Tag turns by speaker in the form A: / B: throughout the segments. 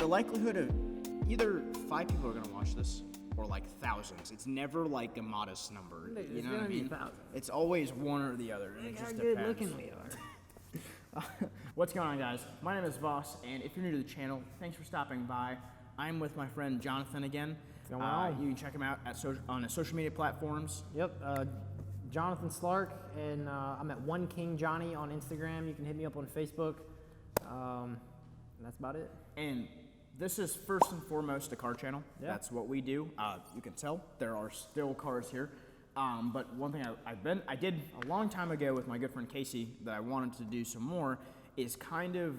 A: the likelihood of either 5 people are going to watch this or like thousands. It's never like a modest number. You know what I mean? It's always one or the other. And it just
B: good
A: depends.
B: looking we are.
A: What's going on, guys? My name is Voss, and if you're new to the channel, thanks for stopping by. I'm with my friend Jonathan again.
B: Going on?
A: You can check him out on the social media platforms.
B: Yep, Jonathan Slark, and I'm at One King Johnny on Instagram. You can hit me up on Facebook. And that's about it.
A: And this is first and foremost a car channel.
B: Yeah.
A: That's what we do. You can tell there are still cars here. But one thing I did a long time ago with my good friend Casey that I wanted to do some more is kind of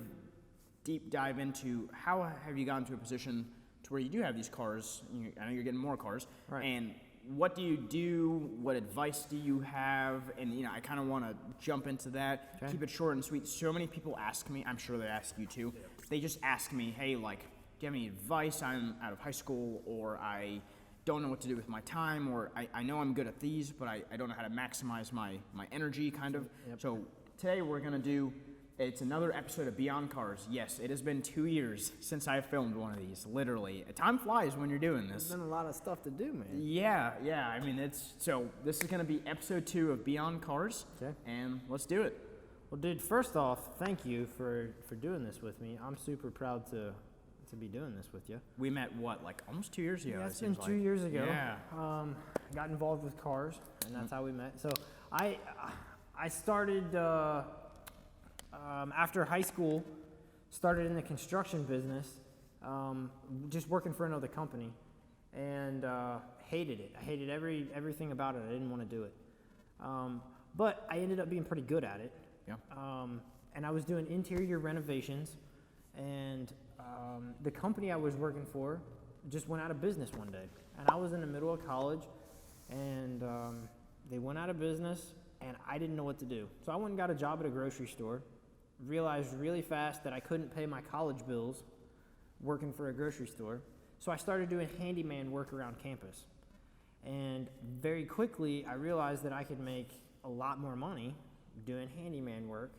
A: deep dive into how have you gotten to a position to where you do have these cars. I know you're getting more cars.
B: Right.
A: And what do you do? What advice do you have? And I kind of want to jump into that.
B: Okay.
A: Keep it short and sweet. So many people ask me. I'm sure they ask you too. Yeah. They just ask me, hey, like, do you have any advice? I'm out of high school, or I don't know what to do with my time, or I know I'm good at these, but I don't know how to maximize my energy, kind of.
B: Yep.
A: So today we're gonna do. It's another episode of Beyond Cars. Yes, it has been 2 years since I filmed one of these, literally. Time flies when you're doing this.
B: There's been a lot of stuff to do, man.
A: Yeah, I mean, so this is gonna be episode 2 of Beyond Cars,
B: Okay.
A: and let's do it.
B: Well, dude, first off, thank you for doing this with me. I'm super proud to be doing this with you.
A: We met, what, like almost 2 years ago?
B: Yeah,
A: it
B: it's been
A: seems
B: 2
A: like.
B: years ago.
A: Yeah.
B: Got involved with cars, and that's how we met. So I started after high school, started in the construction business, just working for another company, and hated it. I hated everything about it. I didn't want to do it, but I ended up being pretty good at it.
A: Yeah.
B: And I was doing interior renovations, and the company I was working for just went out of business one day. And I was in the middle of college, and they went out of business, and I didn't know what to do. So I went and got a job at a grocery store, realized really fast that I couldn't pay my college bills working for a grocery store. So I started doing handyman work around campus. And very quickly, I realized that I could make a lot more money doing handyman work.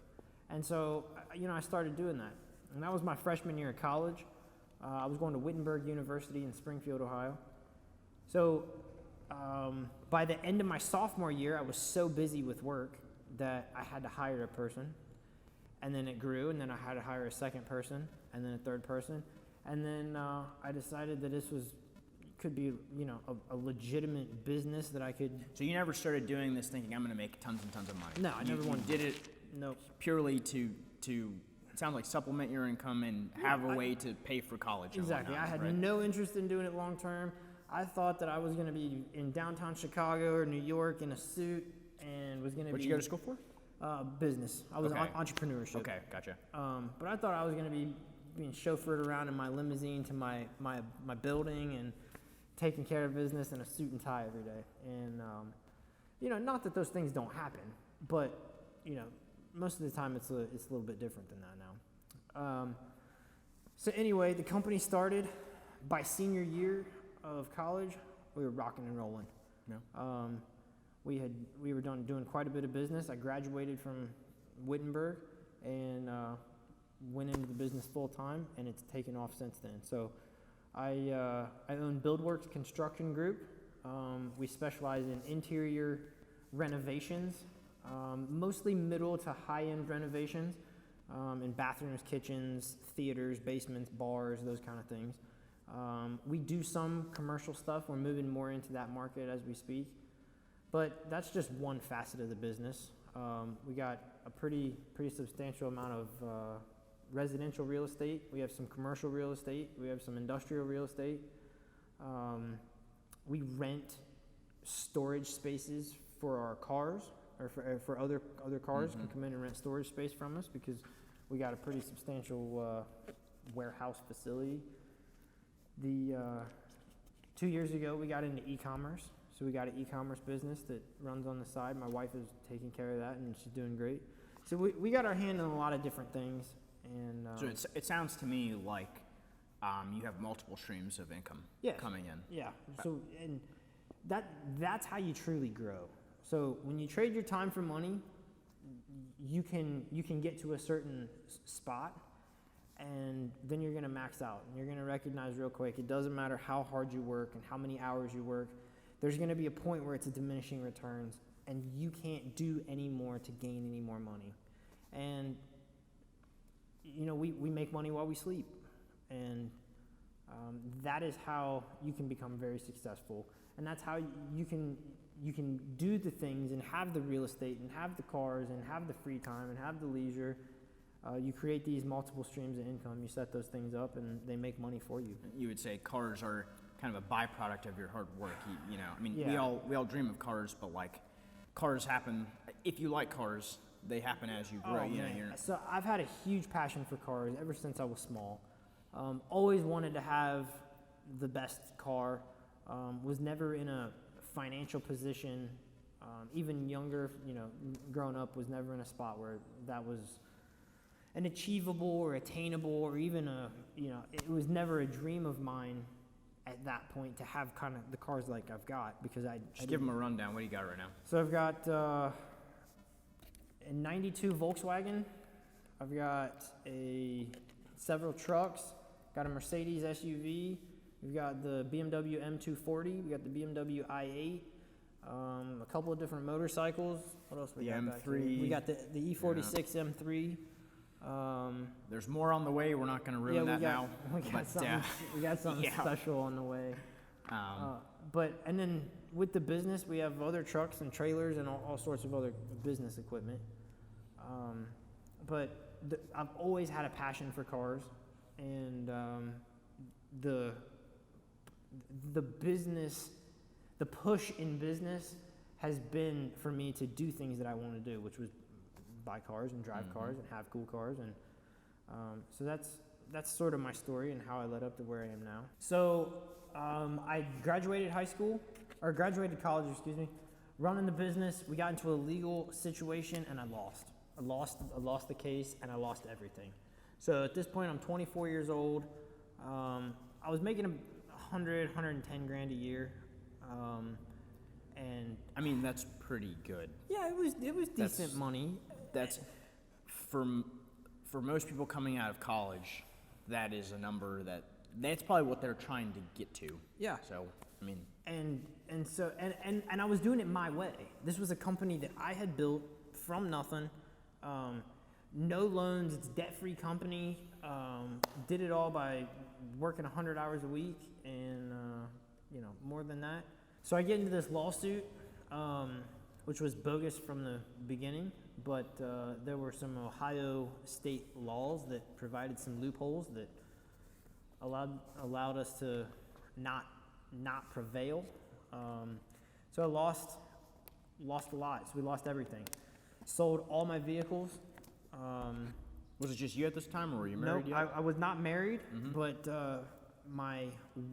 B: And so, I started doing that. And that was my freshman year of college. I was going to Wittenberg University in Springfield, Ohio. So by the end of my sophomore year, I was so busy with work that I had to hire a person. And then it grew, and then I had to hire a second person, and then a third person. And then I decided that this could be, a legitimate business that I could.
A: So you never started doing this thinking I'm going to make tons and tons of money?
B: No, I never wanted.
A: Did it
B: Nope.
A: purely to it sounds like supplement your income and have a way to pay for college. and
B: Exactly.
A: whatnot,
B: I had
A: right?
B: no interest in doing it long term. I thought that I was going to be in downtown Chicago or New York in a suit and was going to be.
A: What'd you go to school for?
B: Business. I was
A: Okay.
B: entrepreneurship.
A: Okay, gotcha.
B: But I thought I was going to be being chauffeured around in my limousine to my building and taking care of business in a suit and tie every day. And, not that those things don't happen, but, most of the time it's a little bit different than that now. So anyway, the company started. By senior year of college, we were rocking and rolling.
A: Yeah.
B: We were doing quite a bit of business. I graduated from Wittenberg and went into the business full time, and it's taken off since then. So I own BuildWorks Construction Group. We specialize in interior renovations, mostly middle to high-end renovations, in bathrooms, kitchens, theaters, basements, bars, those kind of things. We do some commercial stuff. We're moving more into that market as we speak. But that's just one facet of the business. We got a pretty substantial amount of residential real estate. We have some commercial real estate. We have some industrial real estate. We rent storage spaces for our cars, or for other cars can come in and rent storage space from us because we got a pretty substantial warehouse facility. 2 years ago, we got into e-commerce. So we got an e-commerce business that runs on the side. My wife is taking care of that, and she's doing great. So we got our hand in a lot of different things. And
A: So it sounds to me like you have multiple streams of income coming in.
B: Yeah. So and that's how you truly grow. So when you trade your time for money, you can get to a certain spot, and then you're going to max out, and you're going to recognize real quick, it doesn't matter how hard you work and how many hours you work, there's going to be a point where it's a diminishing returns, and you can't do any more to gain any more money. And we make money while we sleep, and that is how you can become very successful, and that's how you can do the things and have the real estate and have the cars and have the free time and have the leisure. You create these multiple streams of income, you set those things up, and they make money for you.
A: You would say cars are kind of a byproduct of your hard work. I mean,
B: Yeah.
A: we all dream of cars, but like, cars happen. If you like cars, they happen as you grow.
B: Man. So I've had a huge passion for cars ever since I was small. Always wanted to have the best car. Was never in a financial position. Even younger, growing up, was never in a spot where that was an achievable or attainable, or even it was never a dream of mine at that point to have kind of the cars like I've got, because I
A: give them a rundown. What do you got right now?
B: So I've got a 92 Volkswagen. I've got several trucks. Got a Mercedes SUV. We've got the BMW M240. We got the BMW i8. A couple of different motorcycles. What else we got back here?
A: M3.
B: We got the E46 M3.
A: There's more on the way. We're not going to ruin that now.
B: We got something
A: Yeah.
B: special on the way. And then with the business, we have other trucks and trailers and all sorts of other business equipment. I've always had a passion for cars, and the business, the push in business has been for me to do things that I want to do, which was buy cars and drive cars and have cool cars, and so that's sort of my story and how I led up to where I am now. So I graduated college, running the business. We got into a legal situation, and I lost the case, and I lost everything. So at this point, I'm 24 years old. I was making 110 grand a year, and
A: I mean, that's pretty good.
B: yeah, it was decent money.
A: That's for most people coming out of college. That is a number that's probably what they're trying to get to.
B: Yeah.
A: So I mean,
B: and I was doing it my way. This was a company that I had built from nothing. No loans. It's a debt-free company. Did it all by working 100 hours a week, and more than that. So I get into this lawsuit, which was bogus from the beginning, but there were some Ohio state laws that provided some loopholes that allowed us to not prevail. So I lost a lot. So we lost everything. Sold all my vehicles.
A: was it just you at this time, or were you married
B: No,
A: yet?
B: I was not married, but my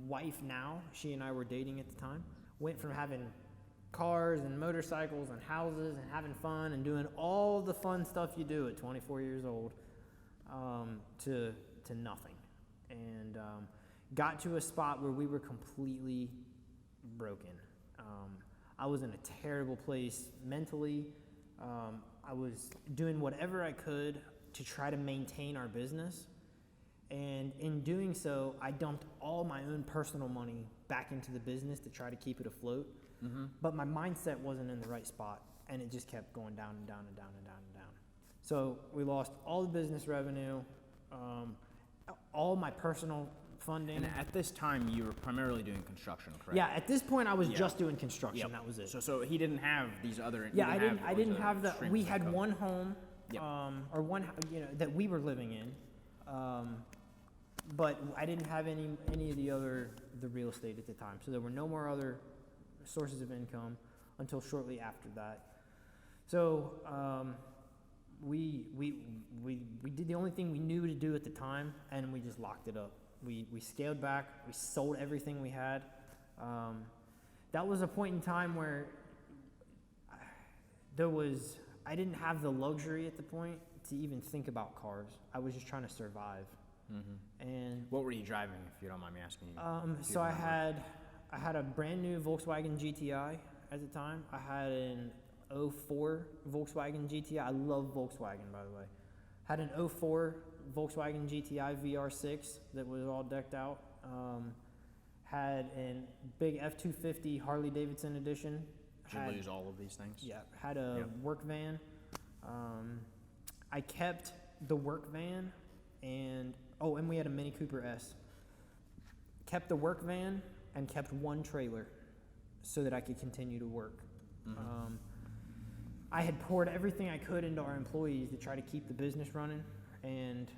B: wife now, she and I were dating at the time, went from having cars and motorcycles and houses and having fun and doing all the fun stuff you do at 24 years old to nothing. And got to a spot where we were completely broken. I was in a terrible place mentally. I was doing whatever I could to try to maintain our business. And in doing so, I dumped all my own personal money back into the business to try to keep it afloat. But my mindset wasn't in the right spot, and it just kept going down and down and down and down and down. So we lost all the business revenue, all my personal funding.
A: And at this time, you were primarily doing construction, correct?
B: Yeah, at this point, I was
A: Yeah.
B: just doing construction.
A: Yep.
B: That was it.
A: So he didn't have these other.
B: Yeah, I didn't have the.
A: streams
B: We
A: of
B: had
A: income.
B: one home,
A: Yep.
B: or one, that we were living in, but I didn't have any of the real estate at the time. So there were no more other sources of income until shortly after that. So we did the only thing we knew to do at the time, and we just locked it up. We scaled back. We sold everything we had. That was a point in time where I didn't have the luxury at the point to even think about cars. I was just trying to survive. And
A: What were you driving, if you don't mind me asking? If you
B: so I
A: remember.
B: had a brand new Volkswagen GTI at the time. I had an 04 Volkswagen GTI. I love Volkswagen, by the way. Had an '04 Volkswagen GTI VR6 that was all decked out. Had a big F-250 Harley Davidson edition.
A: Did you lose all of these things?
B: Yeah, had a
A: Yep.
B: work van. I kept the work van, and we had a Mini Cooper S. Kept the work van and kept one trailer so that I could continue to work.
A: Mm-hmm.
B: I had poured everything I could into our employees to try to keep the business running, and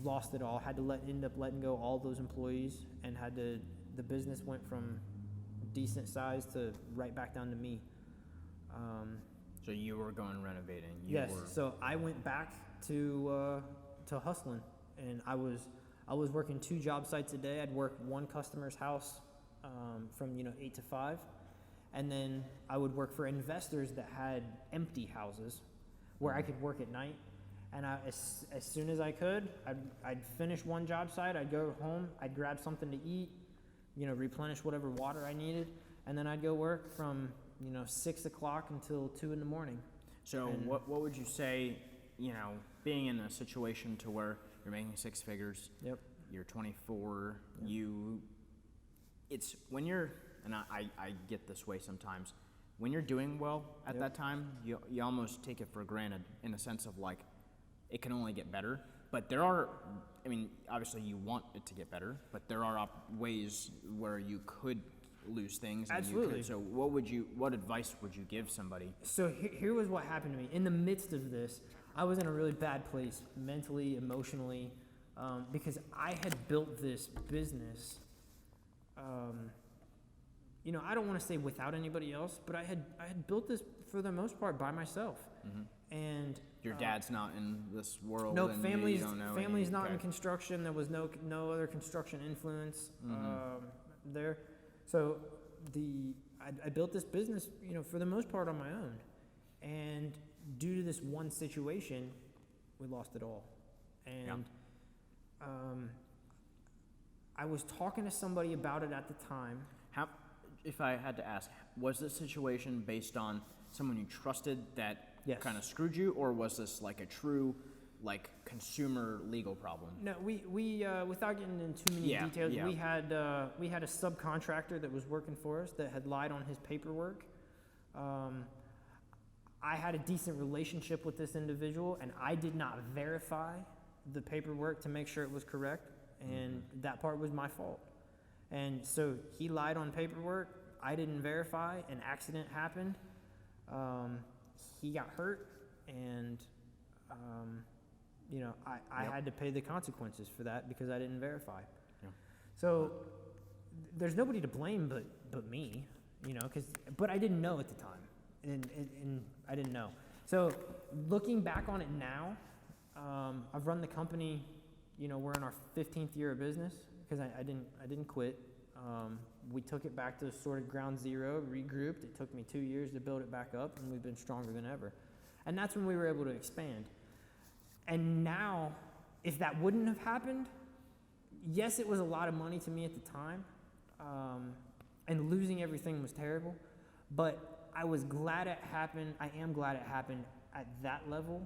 B: lost it all. Had to end up letting go all those employees, and the business went from decent size to right back down to me.
A: So you were going renovating.
B: Yes. So I went back to hustling, and I was working 2 job sites a day. I'd work one customer's house from 8 to 5, and then I would work for investors that had empty houses where I could work at night. And as soon as I could, I'd finish one job site. I'd go home. I'd grab something to eat, replenish whatever water I needed, and then I'd go work from 6 o'clock until 2 in the morning.
A: So what would you say, being in a situation to where you're making 6 figures,
B: Yep.
A: you're 24,
B: Yep.
A: it's when you're, and I get this way sometimes, when you're doing well at
B: Yep.
A: that time, you almost take it for granted in the sense of like, it can only get better. But there are, obviously you want it to get better, but there are ways where you could lose things. And
B: Absolutely.
A: So what advice would you give somebody?
B: So here was what happened to me. In the midst of this, I was in a really bad place mentally, emotionally, because I had built this business. I don't want to say without anybody else, but I had built this for the most part by myself.
A: Mm-hmm.
B: And
A: Your dad's not in this world.
B: no,
A: and
B: family's
A: you don't know
B: family's not in
A: okay.
B: construction. There was no other construction influence
A: Mm-hmm.
B: there. So I built this business, for the most part on my own, and due to this one situation, we lost it all. And I was talking to somebody about it at the time.
A: How, if I had to ask, was this situation based on someone you trusted that
B: Yes.
A: kind of screwed you, or was this like a true, like consumer legal problem?
B: No, we without getting into too many
A: Yeah,
B: details,
A: yeah.
B: we had a subcontractor that was working for us that had lied on his paperwork. I had a decent relationship with this individual, and I did not verify the paperwork to make sure it was correct, and that part was my fault. And so he lied on paperwork. I didn't verify. An accident happened. He got hurt, and I
A: Yep.
B: had to pay the consequences for that because I didn't verify.
A: Yeah.
B: So there's nobody to blame but me, but I didn't know at the time, and I didn't know. So looking back on it now, I've run the company. We're in our 15th year of business because I didn't quit. We took it back to sort of ground zero, regrouped. It took me 2 years to build it back up, and we've been stronger than ever. And that's when we were able to expand. And now, if that wouldn't have happened, yes, it was a lot of money to me at the time, and losing everything was terrible, but I was glad it happened. I am glad it happened at that level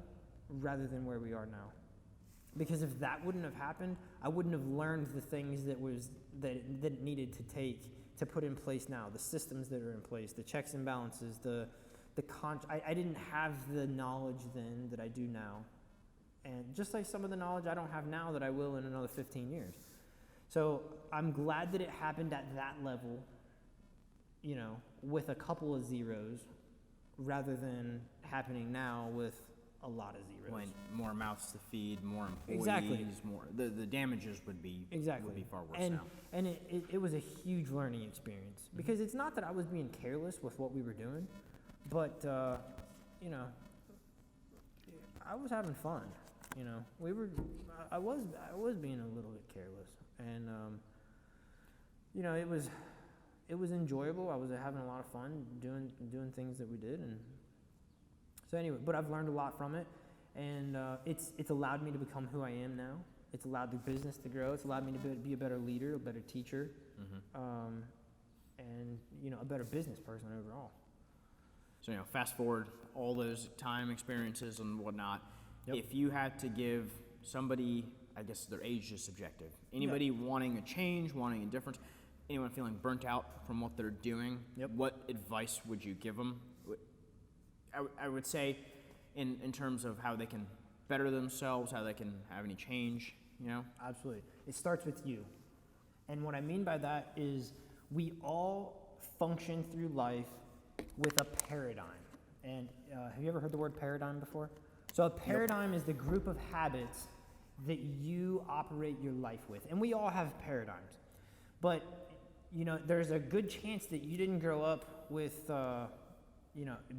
B: rather than where we are now. Because if that wouldn't have happened, I wouldn't have learned the things that it needed to take to put in place now, the systems that are in place, the checks and balances, I didn't have the knowledge then that I do now. And just like some of the knowledge I don't have now that I will in another 15 years. So I'm glad that it happened at that level, with a couple of zeros, rather than happening now with a lot of zeros.
A: When more mouths to feed, more employees,
B: Exactly.
A: more the damages would be far worse now.
B: And it was a huge learning experience because it's not that I was being careless with what we were doing, but I was having fun. I was being a little bit careless, and it was enjoyable. I was having a lot of fun doing things that we did, and so anyway. But I've learned a lot from it, and it's allowed me to become who I am now. It's allowed the business to grow. It's allowed me to be a better leader, a better teacher, and a better business person overall.
A: So fast forward all those time experiences and whatnot.
B: Yep.
A: If you had to give somebody, I guess their age is subjective, anybody wanting a change, wanting a difference, anyone feeling burnt out from what they're doing,
B: Yep.
A: what advice would you give them? I would say in terms of how they can better themselves, how they can have any change, you know?
B: Absolutely. It starts with you. And what I mean by that is we all function through life with a paradigm. And have you ever heard the word paradigm before? So a paradigm is the group of habits that you operate your life with. And we all have paradigms. But, you know, there's a good chance that you didn't grow up with,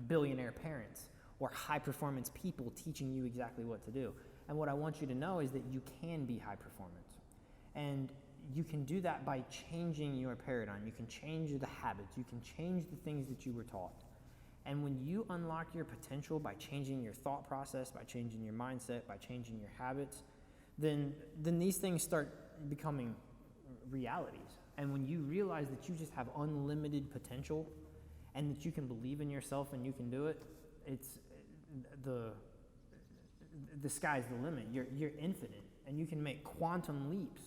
B: billionaire parents or high performance people teaching you exactly what to do. And what I want you to know is that you can be high performance. And you can do that by changing your paradigm. You can change the habits. You can change the things that you were taught. And when you unlock your potential by changing your thought process, by changing your mindset, by changing your habits, then these things start becoming realities. And when you realize that you just have unlimited potential and that you can believe in yourself and you can do it, it's the sky's the limit. You're infinite and you can make quantum leaps.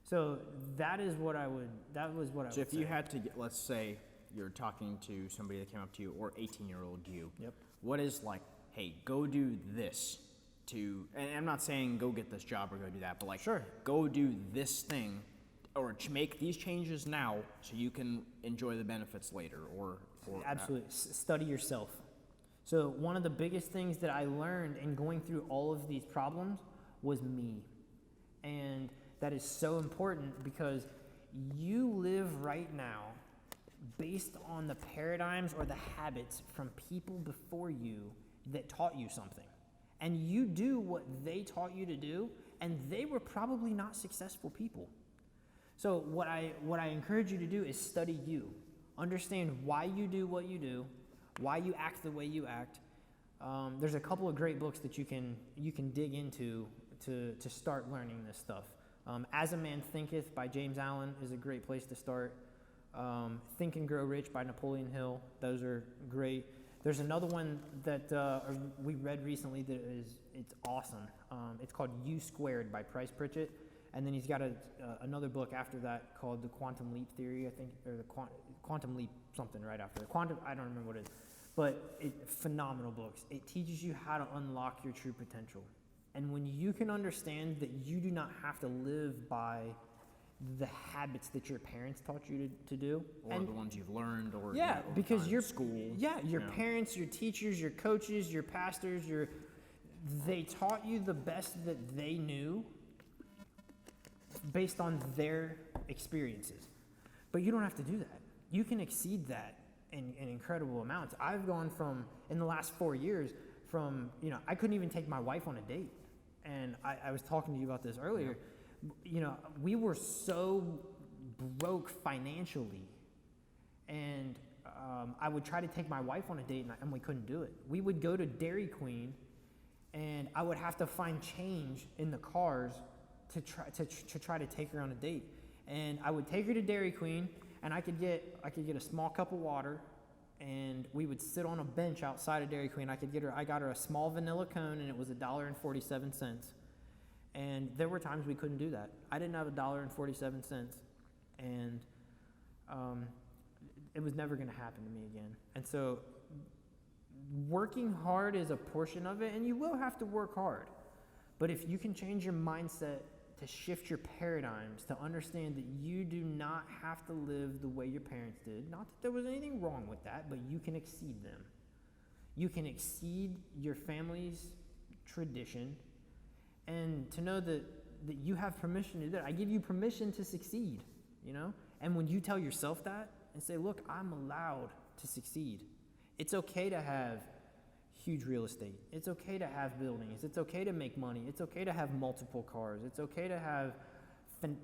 B: So that was what I would
A: So
B: say.
A: if you had to, let's say you're talking to somebody that came up to you, or 18-year-old you,
B: Yep.
A: what is like, hey, go do this to, and I'm not saying go get this job or go do that, but like,
B: Sure.
A: go do this thing or make these changes now so you can enjoy the benefits later, or
B: Absolutely. Study yourself. So one of the biggest things that I learned in going through all of these problems was me. And that is so important because you live right now based on the paradigms or the habits from people before you that taught you something. And you do what they taught you to do, and they were probably not successful people. So what I encourage you to do is study you. Understand why you do what you do, why you act the way you act. There's a couple of great books that you can dig into to start learning this stuff. As a Man Thinketh by James Allen is a great place to start. Think and Grow Rich by Napoleon Hill. Those are great. There's another one that we read recently that it's awesome. It's called U Squared by Price Pritchett. And then he's got another book after that called The Quantum Leap Theory, I think, or the Quantum Leap something right after. I don't remember what it is. But phenomenal books. It teaches you how to unlock your true potential. And when you can understand that you do not have to live by the habits that your parents taught you to do.
A: or the ones you've learned, or
B: Yeah,
A: over
B: because
A: time,
B: your
A: school.
B: your parents, your teachers, your coaches, your pastors, they taught you the best that they knew based on their experiences. But you don't have to do that. You can exceed that in incredible amounts. I've gone from, in the last 4 years, I couldn't even take my wife on a date. And I was talking to you about this earlier. We were so broke financially, and I would try to take my wife on a date, and we couldn't do it. We would go to Dairy Queen, and I would have to find change in the cars to try to take her on a date. And I would take her to Dairy Queen, and I could get a small cup of water, and we would sit on a bench outside of Dairy Queen. I got her a small vanilla cone, and it was $1.47. And there were times we couldn't do that. I didn't have $1.47, and it was never going to happen to me again. And so working hard is a portion of it, and you will have to work hard. But if you can change your mindset to shift your paradigms, to understand that you do not have to live the way your parents did, not that there was anything wrong with that, but you can exceed them. You can exceed your family's tradition, and to know that you have permission to do that. I give you permission to succeed, And when you tell yourself that and say, look, I'm allowed to succeed. It's okay to have huge real estate. It's okay to have buildings. It's okay to make money. It's okay to have multiple cars. It's okay to have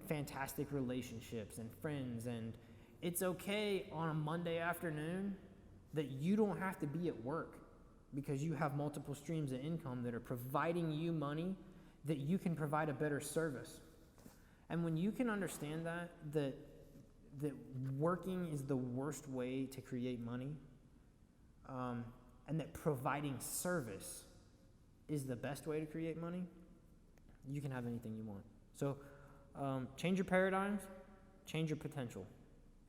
B: fantastic relationships and friends. And it's okay on a Monday afternoon that you don't have to be at work because you have multiple streams of income that are providing you money that you can provide a better service. And when you can understand that working is the worst way to create money, and that providing service is the best way to create money, you can have anything you want. So change your paradigms, change your potential,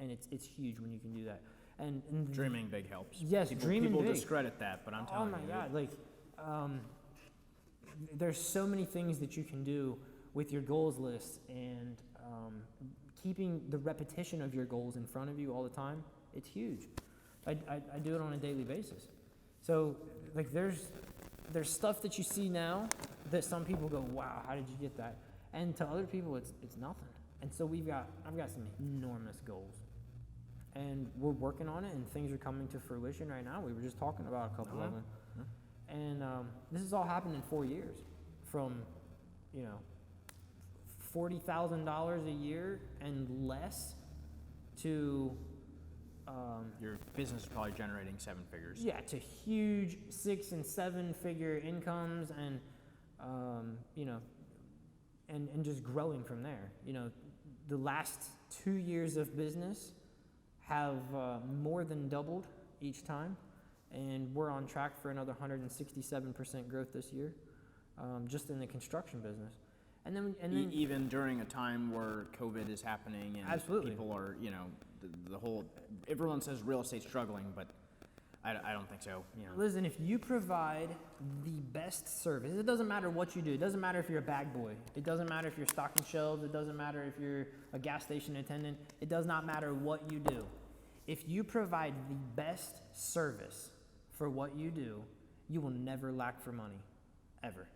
B: and it's huge when you can do that. And
A: Dreaming big helps.
B: Yes, dreaming
A: people
B: big.
A: discredit that, but I'm
B: Oh
A: telling
B: my
A: you.
B: God! Like, there's so many things that you can do with your goals list, and keeping the repetition of your goals in front of you all the time. It's huge. I do it on a daily basis. So like there's stuff that you see now that some people go, wow, how did you get that? And to other people, it's nothing. And so I've got some enormous goals, and we're working on it, and things are coming to fruition right now. We were just talking about a couple of them, and this has all happened in 4 years, from $40,000 a year and less to
A: Your business is probably generating 7 figures.
B: yeah, to huge 6 and 7 figure incomes, and and just growing from there. The last 2 years of business have more than doubled each time, and we're on track for another 167% growth this year, just in the construction business. And then
A: Even during a time where COVID is happening and
B: Absolutely.
A: people are, the whole, everyone says real estate's struggling, but I don't think so.
B: listen, if you provide the best service, it doesn't matter what you do. It doesn't matter if you're a bag boy. It doesn't matter if you're stocking shelves. It doesn't matter if you're a gas station attendant. It does not matter what you do. If you provide the best service for what you do, you will never lack for money, ever.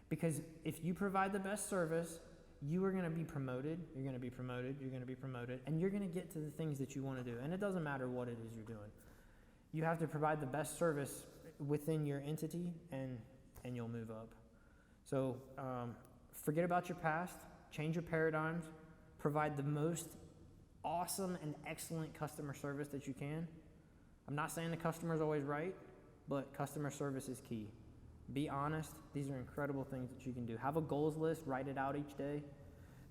B: Because if you provide the best service, you are going to be promoted, you're going to be promoted, you're going to be promoted, and you're going to get to the things that you want to do. And it doesn't matter what it is you're doing. You have to provide the best service within your entity, and you'll move up. So forget about your past, change your paradigms, provide the most awesome and excellent customer service that you can. I'm not saying the customer is always right, but customer service is key. Be honest. These are incredible things that you can do. Have a goals list, write it out each day.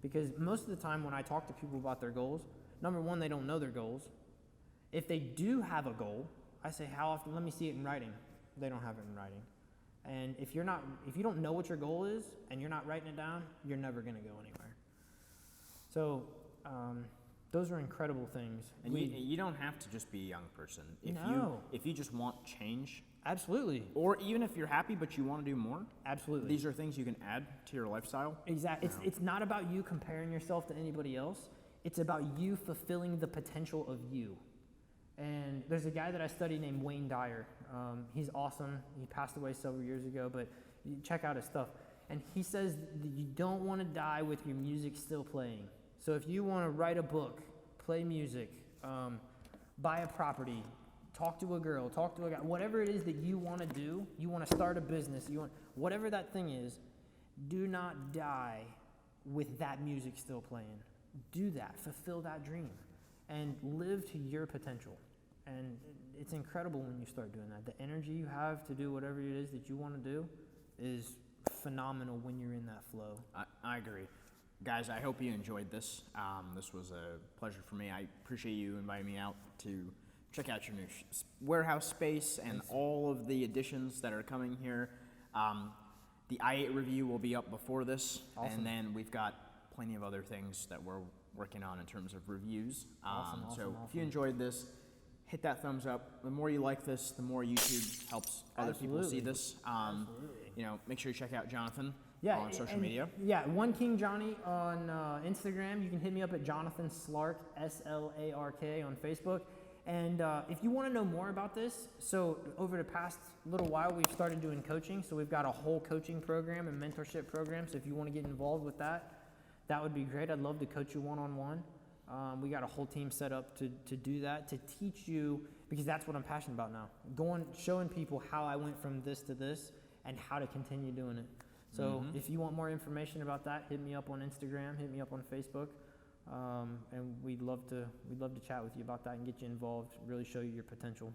B: Because most of the time when I talk to people about their goals, number one, they don't know their goals. If they do have a goal, I say, how often? Let me see it in writing. They don't have it in writing. And if you don't know what your goal is and you're not writing it down, you're never going to go anywhere. So those are incredible things.
A: And you don't have to just be a young person. If you just want change,
B: Absolutely.
A: or even if you're happy but you want to do more,
B: Absolutely.
A: these are things you can add to your lifestyle.
B: Exactly. It's not about you comparing yourself to anybody else. It's about you fulfilling the potential of you. And there's a guy that I study named Wayne Dyer. He's awesome. He passed away several years ago, but you check out his stuff. And he says that you don't want to die with your music still playing. So if you want to write a book, play music, buy a property, talk to a girl, talk to a guy, whatever it is that you want to do, you want to start a business, whatever that thing is, do not die with that music still playing. Do that, fulfill that dream, and live to your potential. And it's incredible when you start doing that. The energy you have to do whatever it is that you want to do is phenomenal when you're in that flow.
A: I agree. Guys, I hope you enjoyed this. This was a pleasure for me. I appreciate you inviting me out to check out your new warehouse space and all of the additions that are coming here. The I-8 review will be up before this,
B: Awesome.
A: and then we've got plenty of other things that we're working on in terms of reviews. So if you enjoyed this, hit that thumbs up. The more you like this, the more YouTube helps other people see this. Make sure you check out Jonathan on social media.
B: Yeah, One King Johnny on Instagram. You can hit me up at Jonathan Slark, SLARK on Facebook. And if you want to know more about this, so over the past little while, we've started doing coaching. So we've got a whole coaching program and mentorship program. So if you want to get involved with that, that would be great. I'd love to coach you one-on-one. We got a whole team set up to do that, to teach you, because that's what I'm passionate about now. Showing people how I went from this to this and how to continue doing it. So if you want more information about that, hit me up on Instagram, hit me up on Facebook. And we'd love to chat with you about that and get you involved, really show you your potential.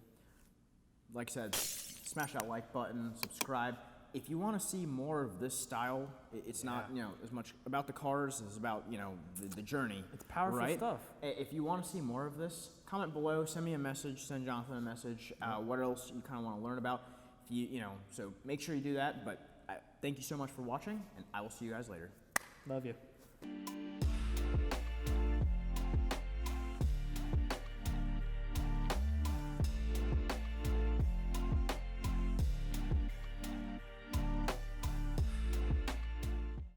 A: Like I said, smash that like button, subscribe. If you want to see more of this style, it's not as much about the cars as about the journey.
B: It's powerful
A: right?
B: stuff.
A: If you want to see more of this, comment below, send me a message, send Jonathan a message. What else you kind of want to learn about? So make sure you do that. But thank you so much for watching, and I will see you guys later.
B: Love you.